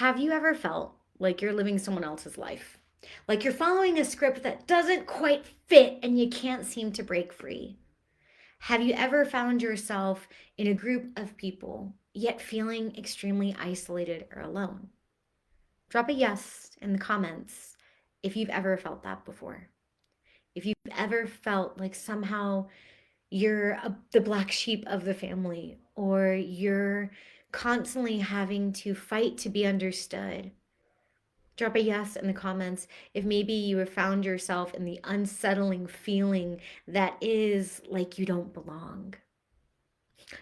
Have you ever felt like you're living someone else's life? Like you're following a script that doesn't quite fit and you can't seem to break free? Have you ever found yourself in a group of people, yet feeling extremely isolated or alone? Drop a yes in the comments if you've ever felt that before. If you've ever felt like somehow the black sheep of the family, or you're constantly having to fight to be understood. Drop a yes in the comments if maybe you have found yourself in the unsettling feeling that is like you don't belong.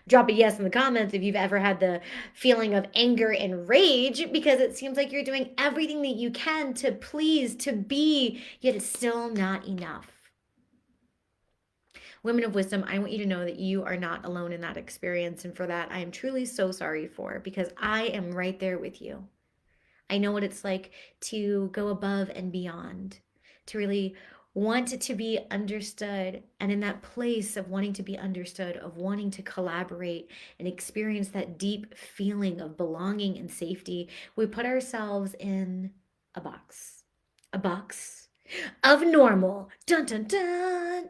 Drop a yes in the comments if you've ever had the feeling of anger and rage because it seems like you're doing everything that you can to please, to be, yet it's still not enough. Women of wisdom, I want you to know that you are not alone in that experience. And for that, I am truly so sorry for, because I am right there with you. I know what it's like to go above and beyond, to really want to be understood. And in that place of wanting to be understood, of wanting to collaborate and experience that deep feeling of belonging and safety, we put ourselves in a box, a box of normal. Dun dun dun.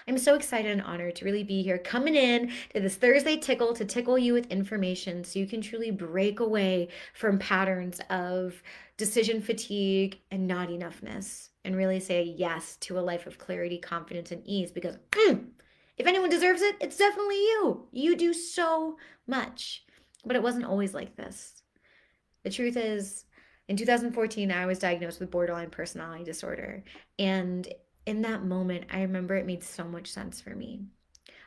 I'm so excited and honored to really be here, coming in to this Thursday tickle to tickle you with information so you can truly break away from patterns of decision fatigue and not enoughness and really say yes to a life of clarity, confidence, and ease. Because if anyone deserves it, it's definitely you. You do so much. But it wasn't always like this. The truth is, in 2014, I was diagnosed with borderline personality disorder. And in that moment, I remember it made so much sense for me.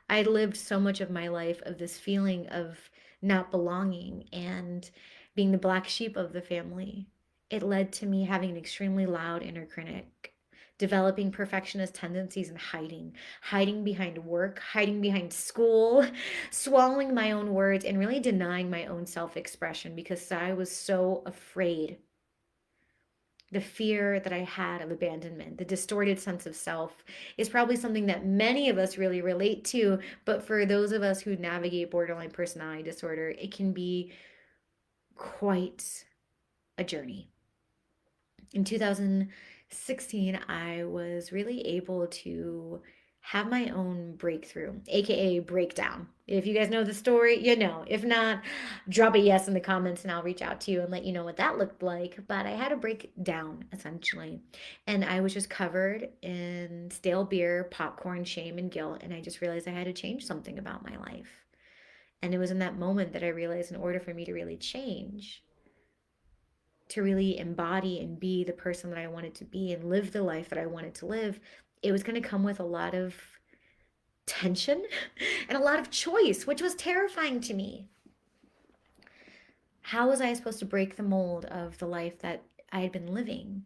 I had lived so much of my life of this feeling of not belonging and being the black sheep of the family. It led to me having an extremely loud inner critic, developing perfectionist tendencies and hiding behind work, hiding behind school, swallowing my own words, and really denying my own self expression because I was so afraid. The fear that I had of abandonment, the distorted sense of self, is probably something that many of us really relate to. But for those of us who navigate borderline personality disorder, it can be quite a journey. In 2016, I was really able to have my own breakthrough, aka breakdown. If you guys know the story, you know. If not, drop a yes in the comments and I'll reach out to you and let you know what that looked like. But I had a breakdown essentially. And I was just covered in stale beer, popcorn, shame, and guilt. And I just realized I had to change something about my life. And it was in that moment that I realized in order for me to really change, to really embody and be the person that I wanted to be and live the life that I wanted to live, it was going to come with a lot of tension and a lot of choice, which was terrifying to me. How was I supposed to break the mold of the life that I had been living?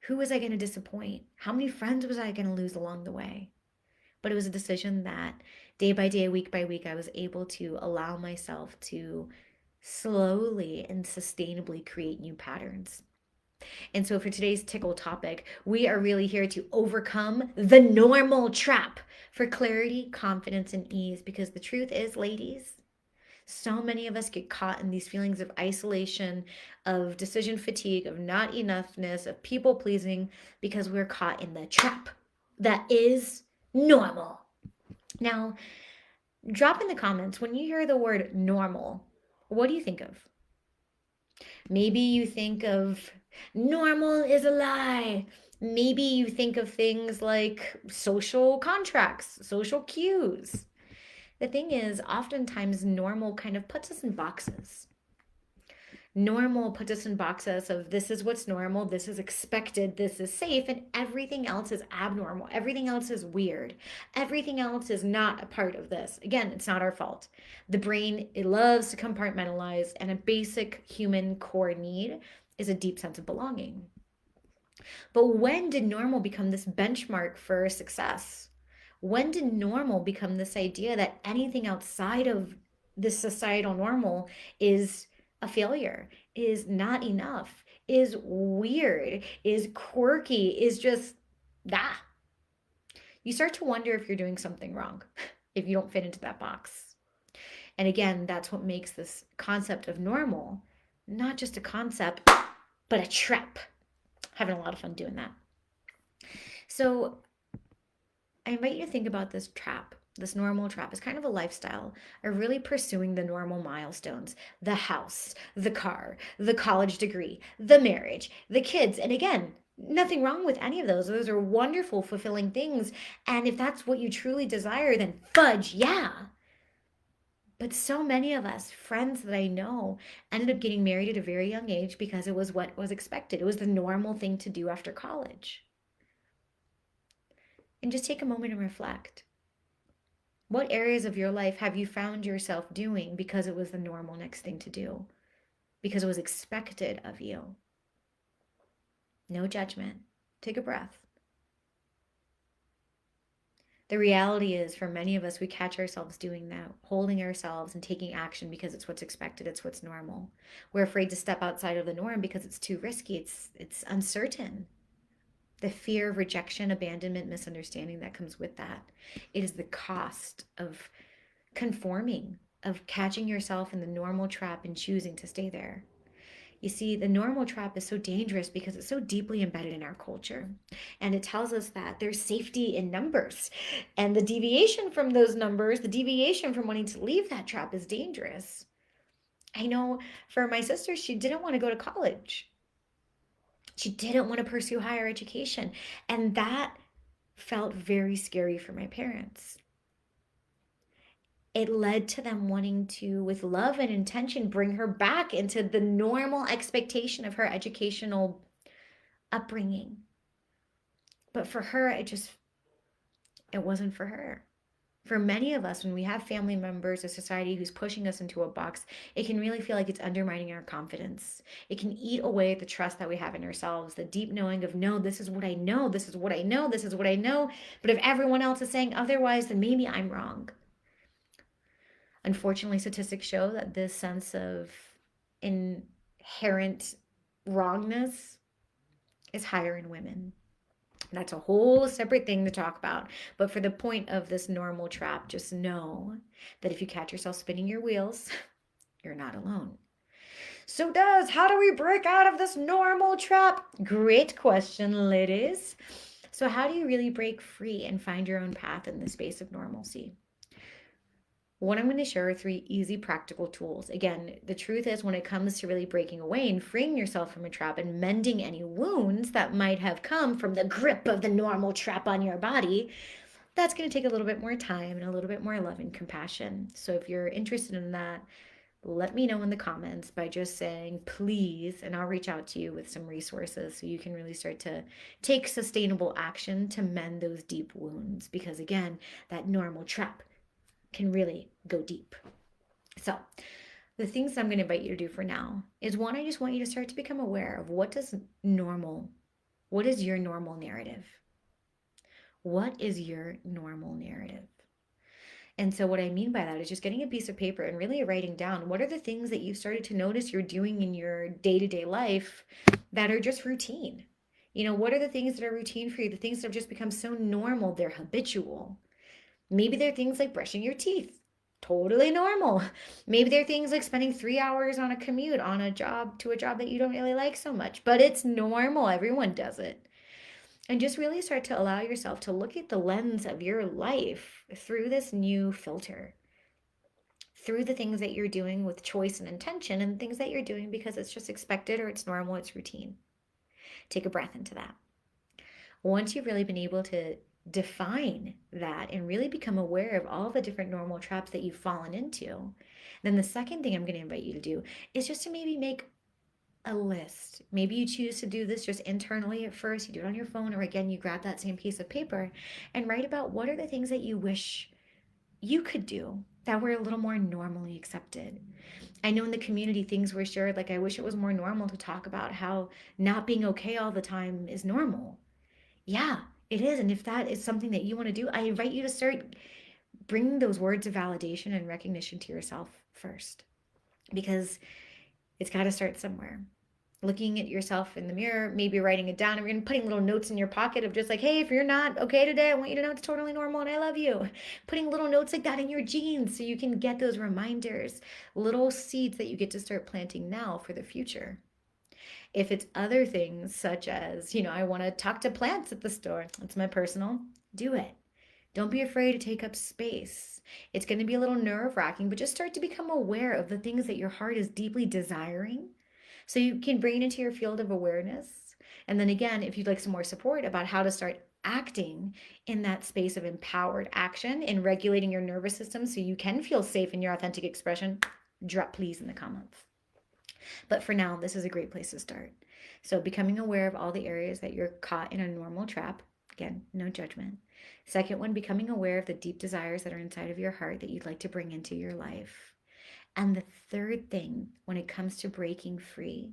Who was I going to disappoint? How many friends was I going to lose along the way? But it was a decision that day by day, week by week, I was able to allow myself to slowly and sustainably create new patterns. And so for today's tickle topic, we are really here to overcome the normal trap for clarity, confidence, and ease. Because the truth is, ladies, so many of us get caught in these feelings of isolation, of decision fatigue, of not enoughness, of people pleasing, because we're caught in the trap that is normal. Now, drop in the comments when you hear the word normal, what do you think of? Maybe you think of normal is a lie. Maybe you think of things like social contracts, social cues. The thing is, oftentimes normal kind of puts us in boxes. Normal puts us in boxes of this is what's normal, this is expected, this is safe, and everything else is abnormal. Everything else is weird. Everything else is not a part of this. Again, it's not our fault. The brain, it loves to compartmentalize, and a basic human core need is a deep sense of belonging. But when did normal become this benchmark for success? When did normal become this idea that anything outside of this societal normal is a failure, is not enough, is weird, is quirky, is just ah? You start to wonder if you're doing something wrong, if you don't fit into that box. And again, that's what makes this concept of normal not just a concept, but a trap. Having a lot of fun doing that. So I invite you to think about this trap, this normal trap, as kind of a lifestyle of really pursuing the normal milestones: the house, the car, the college degree, the marriage, the kids. And again, nothing wrong with any of those. Those are wonderful, fulfilling things. And if that's what you truly desire, then fudge, yeah. But so many of us, friends that I know, ended up getting married at a very young age because it was what was expected. It was the normal thing to do after college. And just take a moment and reflect. What areas of your life have you found yourself doing because it was the normal next thing to do? Because it was expected of you? No judgment. Take a breath. The reality is, for many of us, we catch ourselves doing that, holding ourselves and taking action because it's what's expected, it's what's normal. We're afraid to step outside of the norm because it's too risky, it's uncertain. The fear of rejection, abandonment, misunderstanding that comes with that. It is the cost of conforming, of catching yourself in the normal trap and choosing to stay there. You see, the normal trap is so dangerous because it's so deeply embedded in our culture. And it tells us that there's safety in numbers. And the deviation from those numbers, the deviation from wanting to leave that trap is dangerous. I know for my sister, she didn't want to go to college. She didn't want to pursue higher education. And that felt very scary for my parents. It led to them wanting to, with love and intention, bring her back into the normal expectation of her educational upbringing. But for her, it wasn't for her. For many of us, when we have family members, a society who's pushing us into a box, it can really feel like it's undermining our confidence. It can eat away at the trust that we have in ourselves, the deep knowing of, no, this is what I know, this is what I know, this is what I know. But if everyone else is saying otherwise, then maybe I'm wrong. Unfortunately, statistics show that this sense of inherent wrongness is higher in women. That's a whole separate thing to talk about. But for the point of this normal trap, just know that if you catch yourself spinning your wheels, you're not alone. So, how do we break out of this normal trap? Great question, ladies. So, how do you really break free and find your own path in the space of normalcy? What I'm going to share are 3 easy practical tools. Again, the truth is, when it comes to really breaking away and freeing yourself from a trap and mending any wounds that might have come from the grip of the normal trap on your body, that's going to take a little bit more time and a little bit more love and compassion. So if you're interested in that, let me know in the comments by just saying please, and I'll reach out to you with some resources so you can really start to take sustainable action to mend those deep wounds. Because again, that normal trap can really go deep. So the things I'm going to invite you to do for now is, one, I just want you to start to become aware of what is your normal narrative? What is your normal narrative? And so what I mean by that is just getting a piece of paper and really writing down, what are the things that you've started to notice you're doing in your day-to-day life that are just routine? What are the things that are routine for you? The things that have just become so normal, they're habitual. Maybe they're things like brushing your teeth. Totally normal. Maybe they're things like spending 3 hours on a commute on a job that you don't really like so much, but it's normal. Everyone does it. And just really start to allow yourself to look at the lens of your life through this new filter, through the things that you're doing with choice and intention, and things that you're doing because it's just expected or it's normal, it's routine. Take a breath into that. Once you've really been able to define that and really become aware of all the different normal traps that you've fallen into, then the second thing I'm going to invite you to do is just to maybe make a list. Maybe you choose to do this just internally at first. You do it on your phone, or again, you grab that same piece of paper and write about what are the things that you wish you could do that were a little more normally accepted. I know in the community things were shared, like, I wish it was more normal to talk about how not being okay all the time is normal. Yeah, it is. And if that is something that you want to do, I invite you to start bringing those words of validation and recognition to yourself first, because it's got to start somewhere. looking at yourself in the mirror, maybe writing it down, or even putting little notes in your pocket of just like, hey, if you're not okay today, I want you to know it's totally normal and I love you. Putting little notes like that in your jeans so you can get those reminders, little seeds that you get to start planting now for the future. If it's other things such as, I want to talk to plants at the store, it's my personal, do it. Don't be afraid to take up space. It's going to be a little nerve wracking, but just start to become aware of the things that your heart is deeply desiring so you can bring it into your field of awareness. And then again, if you'd like some more support about how to start acting in that space of empowered action and regulating your nervous system so you can feel safe in your authentic expression, drop please in the comments. But for now, this is a great place to start. So becoming aware of all the areas that you're caught in a normal trap. Again, no judgment. Second one, becoming aware of the deep desires that are inside of your heart that you'd like to bring into your life. And the third thing, when it comes to breaking free,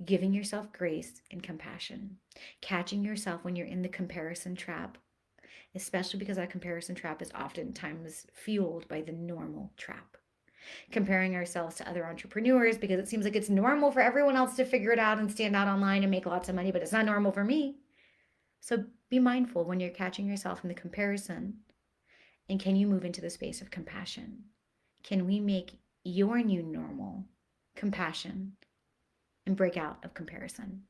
giving yourself grace and compassion, catching yourself when you're in the comparison trap, especially because that comparison trap is oftentimes fueled by the normal trap. Comparing ourselves to other entrepreneurs because it seems like it's normal for everyone else to figure it out and stand out online and make lots of money, but it's not normal for me. So be mindful when you're catching yourself in the comparison. And can you move into the space of compassion? Can we make your new normal compassion and break out of comparison?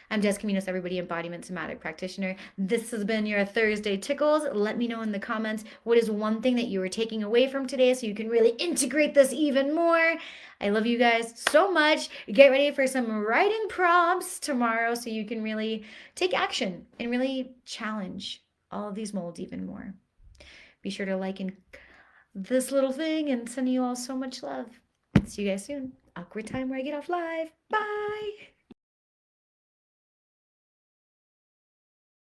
I'm Des Caminos, everybody, embodiment somatic practitioner. This has been your Thursday Tickles. Let me know in the comments what is one thing that you were taking away from today so you can really integrate this even more. I love you guys so much. Get ready for some writing prompts tomorrow so you can really take action and really challenge all of these molds even more. Be sure to like and this little thing and sending you all so much love. See you guys soon. Awkward time where I get off live. Bye.